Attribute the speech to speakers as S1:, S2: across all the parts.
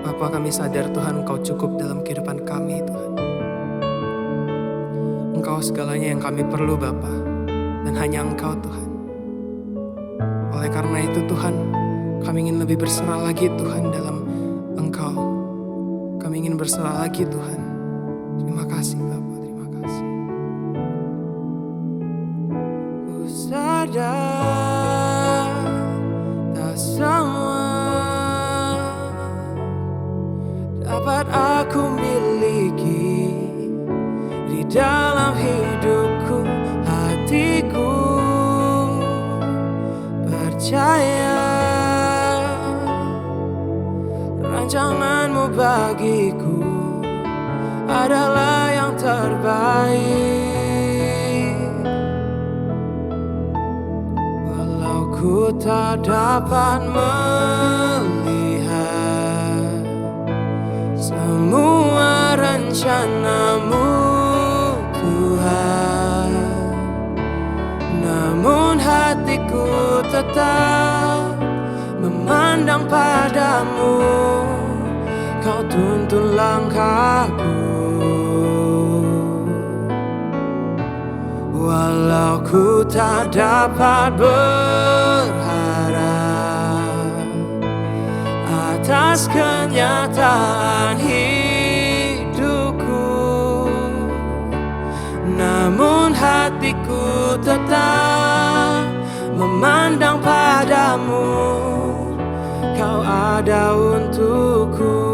S1: Bapa, kami sadar Tuhan Engkau cukup dalam kehidupan kami Tuhan. Engkau segalanya yang kami perlu Bapa, dan hanya Engkau Tuhan. Oleh karena itu Tuhan, kami ingin lebih berserah lagi Tuhan dalam Engkau. Kami ingin berserah lagi Tuhan. Terima kasih Bapa, terima kasih. Ku sadar tak semua dapat aku miliki di dalam hidupku. Hatiku percaya rancanganmu bagiku adalah yang terbaik. Walau ku tak dapat melihat semua rencanamu Tuhan, namun hatiku tetap memandang padamu. Kau tuntun langkahku, walau ku tak dapat berharap atas kenyataan hidupku, namun hatiku tetap memandang padamu. Kau ada untukku.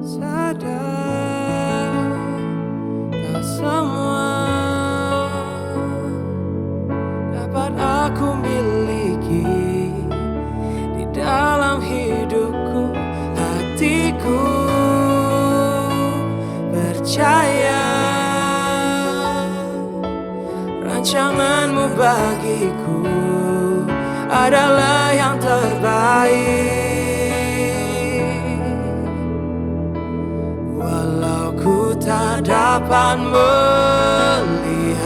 S1: Sadar tak semua dapat aku miliki di dalam hidupku. Hatiku percaya rancanganmu bagiku adalah yang terbaik. Walau ku tak dapat melihat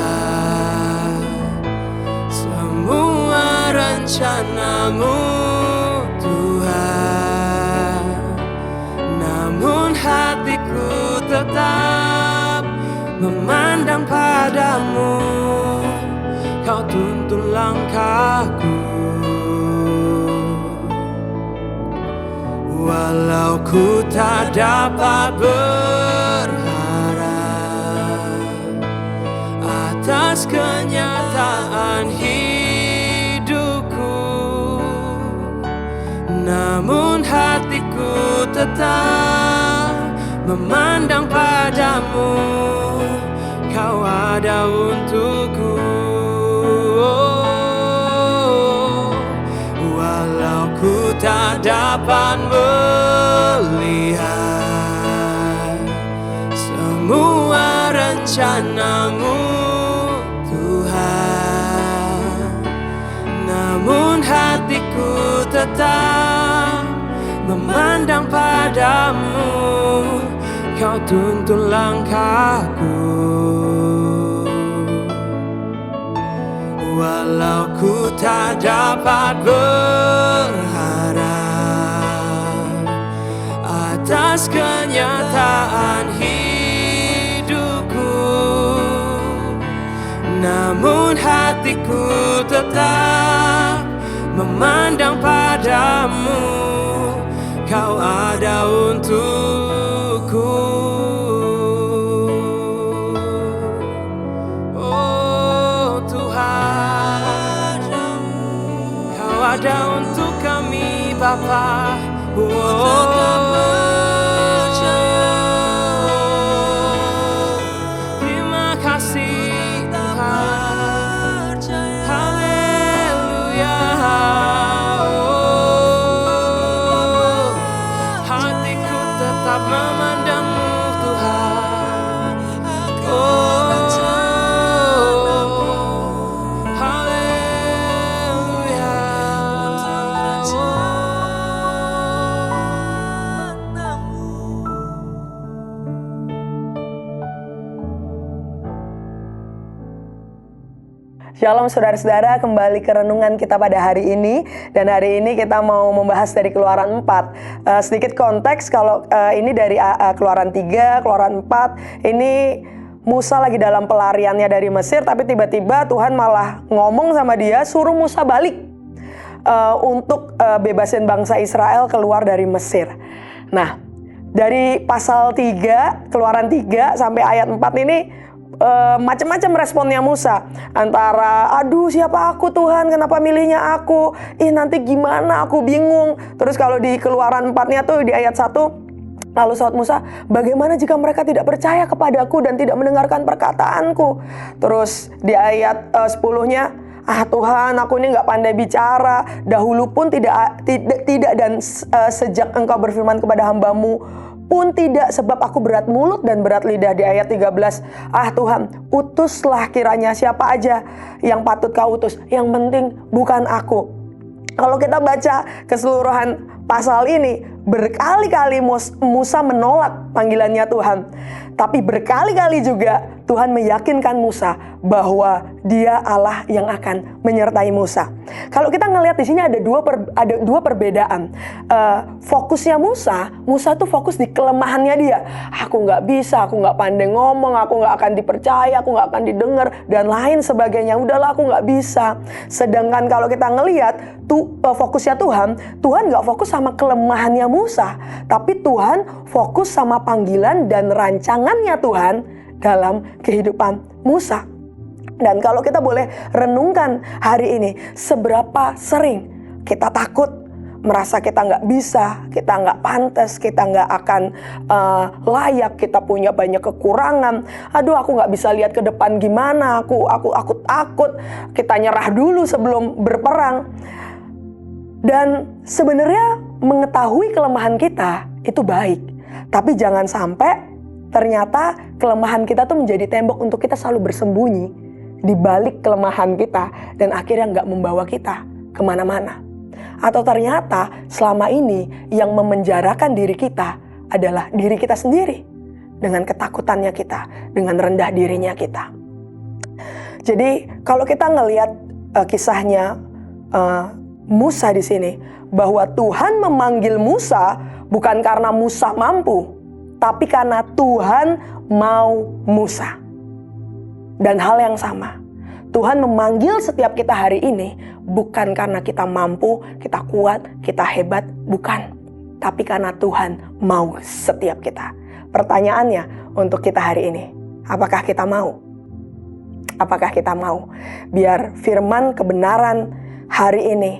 S1: semua rencanamu Tuhan, namun hatiku tetap memandang padamu. Kau tuntun langkahku, walau ku tak dapat berharap atas kenyataan hidupku, namun hatiku tetap memandang padamu. Kau ada untukku. Walau ku tak dapat melihat semua rencanamu Tuhan, namun hatiku tetap memandang padamu. Kau tuntun langkahku, walau ku tak dapat berharap atas kenyataan hidupku, namun hatiku tetap memandang padamu. Kau ada untukku. Oh Tuhan, Kau ada untuk kami Bapa. Terima kasih Tuhan. Haleluya. Hatiku tetap memandangmu Tuhan. Haleluya.
S2: Shalom saudara-saudara, kembali ke renungan kita pada hari ini. Dan hari ini kita mau membahas dari Keluaran 4. Sedikit konteks, kalau ini dari Keluaran 3, Keluaran 4. Ini Musa lagi dalam pelariannya dari Mesir, tapi tiba-tiba Tuhan malah ngomong sama dia, suruh Musa balik untuk bebasin bangsa Israel keluar dari Mesir. Nah, dari pasal 3, Keluaran 3 sampai ayat 4 ini macam-macam responnya Musa. Antara, aduh siapa aku Tuhan, kenapa milihnya aku, nanti gimana, aku bingung. Terus kalau di Keluaran 4-nya tuh di ayat 1, lalu saud Musa, bagaimana jika mereka tidak percaya kepadaku dan tidak mendengarkan perkataanku. Terus di ayat 10-nya, Tuhan, aku ini nggak pandai bicara, dahulu pun tidak dan sejak engkau berfirman kepada hambamu pun tidak, sebab aku berat mulut dan berat lidah. Di ayat 13, Tuhan, utuslah kiranya siapa aja yang patut kau utus, yang penting bukan aku. Kalau kita baca keseluruhan pasal ini, berkali-kali Musa menolak panggilannya Tuhan. Tapi berkali-kali juga Tuhan meyakinkan Musa bahwa Dia Allah yang akan menyertai Musa. Kalau kita ngelihat di sini ada dua perbedaan. Fokusnya Musa tuh fokus di kelemahannya dia. Aku nggak bisa, aku nggak pandai ngomong, aku nggak akan dipercaya, aku nggak akan didengar dan lain sebagainya. Udahlah, aku nggak bisa. Sedangkan kalau kita ngelihat fokusnya Tuhan nggak fokus sama kelemahannya Musa, tapi Tuhan fokus sama panggilan dan rancangannya Tuhan dalam kehidupan Musa. Dan kalau kita boleh renungkan hari ini, seberapa sering kita takut, merasa kita nggak bisa, kita nggak pantas, kita nggak akan layak, kita punya banyak kekurangan. Aduh, aku nggak bisa lihat ke depan gimana, aku takut. Kita nyerah dulu sebelum berperang. Dan sebenarnya mengetahui kelemahan kita itu baik, tapi jangan sampai ternyata kelemahan kita tuh menjadi tembok untuk kita selalu bersembunyi di balik kelemahan kita dan akhirnya nggak membawa kita kemana-mana. Atau ternyata selama ini yang memenjarakan diri kita adalah diri kita sendiri dengan ketakutannya kita, dengan rendah dirinya kita. Jadi kalau kita ngelihat kisahnya Musa di sini, bahwa Tuhan memanggil Musa bukan karena Musa mampu, tapi karena Tuhan mau Musa. Dan hal yang sama, Tuhan memanggil setiap kita hari ini bukan karena kita mampu, kita kuat, kita hebat, bukan. Tapi karena Tuhan mau setiap kita. Pertanyaannya untuk kita hari ini, apakah kita mau? Apakah kita mau? Biar firman kebenaran hari ini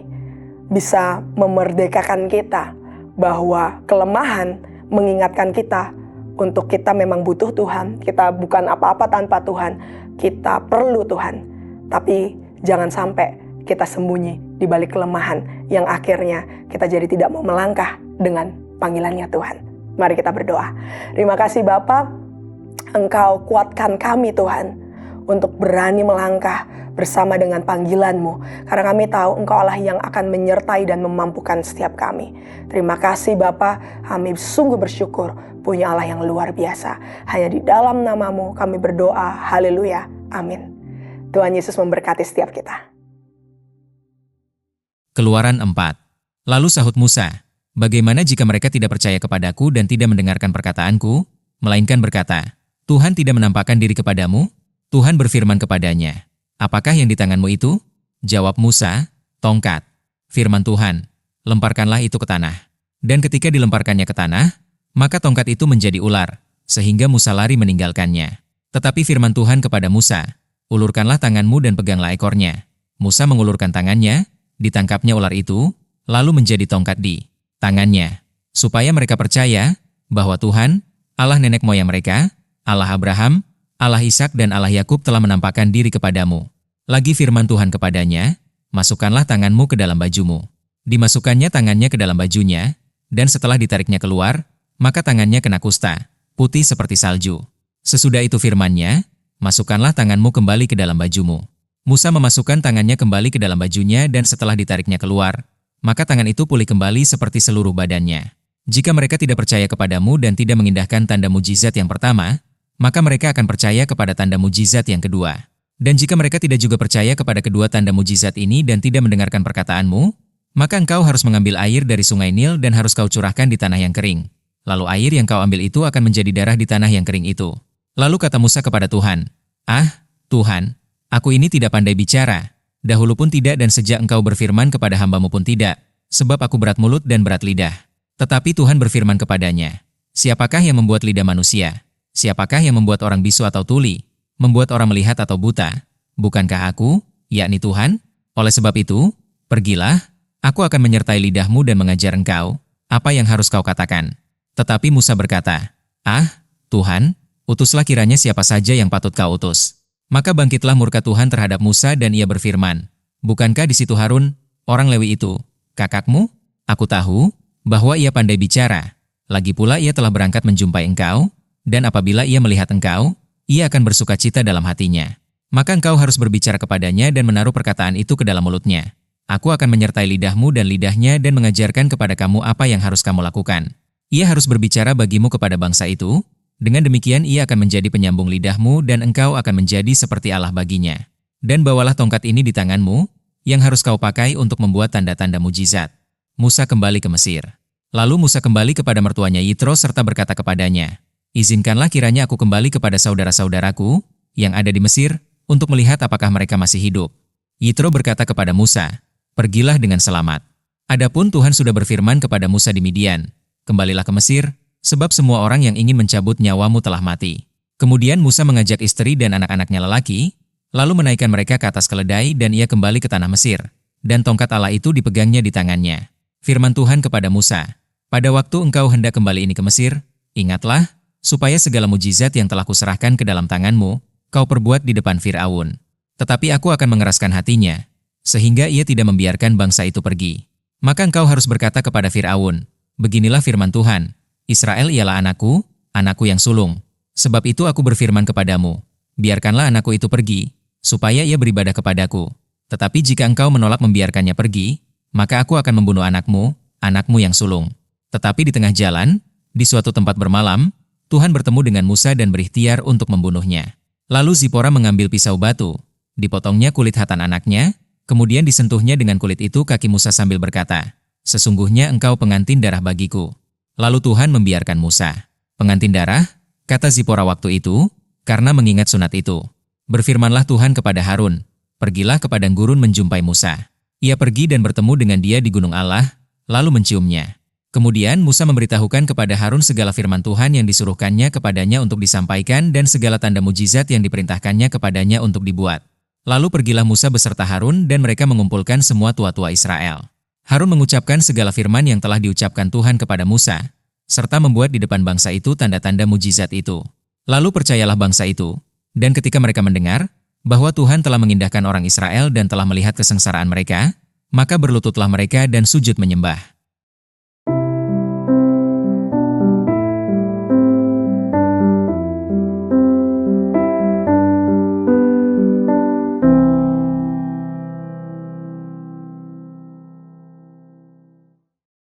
S2: bisa memerdekakan kita, bahwa kelemahan mengingatkan kita untuk kita memang butuh Tuhan. Kita bukan apa-apa tanpa Tuhan. Kita perlu Tuhan. Tapi jangan sampai kita sembunyi di balik kelemahan yang akhirnya kita jadi tidak mau melangkah dengan panggilannya Tuhan. Mari kita berdoa. Terima kasih Bapa, Engkau kuatkan kami Tuhan untuk berani melangkah bersama dengan panggilan-Mu. Karena kami tahu Engkau Allah yang akan menyertai dan memampukan setiap kami. Terima kasih Bapa, kami sungguh bersyukur punya Allah yang luar biasa. Hanya di dalam nama-Mu kami berdoa, haleluya, amin. Tuhan Yesus memberkati setiap kita.
S3: Keluaran 4. Lalu sahut Musa, bagaimana jika mereka tidak percaya kepadaku dan tidak mendengarkan perkataanku, melainkan berkata, Tuhan tidak menampakkan diri kepadamu? Tuhan berfirman kepadanya, apakah yang di tanganmu itu? Jawab Musa, tongkat. Firman Tuhan, lemparkanlah itu ke tanah. Dan ketika dilemparkannya ke tanah, maka tongkat itu menjadi ular, sehingga Musa lari meninggalkannya. Tetapi firman Tuhan kepada Musa, ulurkanlah tanganmu dan peganglah ekornya. Musa mengulurkan tangannya, ditangkapnya ular itu, lalu menjadi tongkat di tangannya. Supaya mereka percaya bahwa Tuhan, Allah nenek moyang mereka, Allah Abraham, Allah Ishak dan Allah Yakub telah menampakkan diri kepadamu. Lagi firman Tuhan kepadanya, masukkanlah tanganmu ke dalam bajumu. Dimasukkannya tangannya ke dalam bajunya, dan setelah ditariknya keluar, maka tangannya kena kusta, putih seperti salju. Sesudah itu firman-Nya, masukkanlah tanganmu kembali ke dalam bajumu. Musa memasukkan tangannya kembali ke dalam bajunya dan setelah ditariknya keluar, maka tangan itu pulih kembali seperti seluruh badannya. Jika mereka tidak percaya kepadamu dan tidak mengindahkan tanda mujizat yang pertama, maka mereka akan percaya kepada tanda mujizat yang kedua. Dan jika mereka tidak juga percaya kepada kedua tanda mujizat ini dan tidak mendengarkan perkataanmu, maka engkau harus mengambil air dari sungai Nil dan harus kau curahkan di tanah yang kering. Lalu air yang kau ambil itu akan menjadi darah di tanah yang kering itu. Lalu kata Musa kepada Tuhan, "Ah, Tuhan, aku ini tidak pandai bicara. Dahulu pun tidak dan sejak engkau berfirman kepada hamba-Mu pun tidak, sebab aku berat mulut dan berat lidah." Tetapi Tuhan berfirman kepadanya, "Siapakah yang membuat lidah manusia? Siapakah yang membuat orang bisu atau tuli? Membuat orang melihat atau buta? Bukankah aku, yakni Tuhan? Oleh sebab itu, pergilah, aku akan menyertai lidahmu dan mengajar engkau apa yang harus kau katakan." Tetapi Musa berkata, "Ah, Tuhan, utuslah kiranya siapa saja yang patut kau utus." Maka bangkitlah murka Tuhan terhadap Musa dan ia berfirman, "Bukankah di situ Harun, orang Lewi itu, kakakmu? Aku tahu bahwa ia pandai bicara. Lagi pula ia telah berangkat menjumpai engkau, dan apabila ia melihat engkau, ia akan bersukacita dalam hatinya. Maka engkau harus berbicara kepadanya dan menaruh perkataan itu ke dalam mulutnya. Aku akan menyertai lidahmu dan lidahnya dan mengajarkan kepada kamu apa yang harus kamu lakukan. Ia harus berbicara bagimu kepada bangsa itu, dengan demikian ia akan menjadi penyambung lidahmu dan engkau akan menjadi seperti Allah baginya. Dan bawalah tongkat ini di tanganmu, yang harus kau pakai untuk membuat tanda-tanda mujizat." Musa kembali ke Mesir. Lalu Musa kembali kepada mertuanya Yitro serta berkata kepadanya, "Izinkanlah kiranya aku kembali kepada saudara-saudaraku yang ada di Mesir untuk melihat apakah mereka masih hidup." Yitro berkata kepada Musa, "Pergilah dengan selamat." Adapun Tuhan sudah berfirman kepada Musa di Midian, "Kembalilah ke Mesir, sebab semua orang yang ingin mencabut nyawamu telah mati." Kemudian Musa mengajak istri dan anak-anaknya lelaki, lalu menaikkan mereka ke atas keledai dan ia kembali ke tanah Mesir, dan tongkat Allah itu dipegangnya di tangannya. Firman Tuhan kepada Musa, "Pada waktu engkau hendak kembali ini ke Mesir, ingatlah, supaya segala mujizat yang telah kuserahkan ke dalam tanganmu, kau perbuat di depan Fir'aun. Tetapi aku akan mengeraskan hatinya, sehingga ia tidak membiarkan bangsa itu pergi. Maka engkau harus berkata kepada Fir'aun, 'Beginilah firman Tuhan, Israel ialah anakku, anakku yang sulung. Sebab itu aku berfirman kepadamu, biarkanlah anakku itu pergi, supaya ia beribadah kepadaku. Tetapi jika engkau menolak membiarkannya pergi, maka aku akan membunuh anakmu, anakmu yang sulung.' Tetapi di tengah jalan, di suatu tempat bermalam, Tuhan bertemu dengan Musa dan berikhtiar untuk membunuhnya. Lalu Zipora mengambil pisau batu, dipotongnya kulit hatan anaknya, kemudian disentuhnya dengan kulit itu kaki Musa sambil berkata, 'Sesungguhnya engkau pengantin darah bagiku.' Lalu Tuhan membiarkan Musa. 'Pengantin darah,' kata Zipora waktu itu, karena mengingat sunat itu. Berfirmanlah Tuhan kepada Harun, 'Pergilah ke padang gurun menjumpai Musa.' Ia pergi dan bertemu dengan dia di gunung Allah, lalu menciumnya. Kemudian Musa memberitahukan kepada Harun segala firman Tuhan yang disuruhkannya kepadanya untuk disampaikan dan segala tanda mujizat yang diperintahkannya kepadanya untuk dibuat. Lalu pergilah Musa beserta Harun dan mereka mengumpulkan semua tua-tua Israel. Harun mengucapkan segala firman yang telah diucapkan Tuhan kepada Musa, serta membuat di depan bangsa itu tanda-tanda mujizat itu. Lalu percayalah bangsa itu, dan ketika mereka mendengar bahwa Tuhan telah mengindahkan orang Israel dan telah melihat kesengsaraan mereka, maka berlututlah mereka dan sujud menyembah.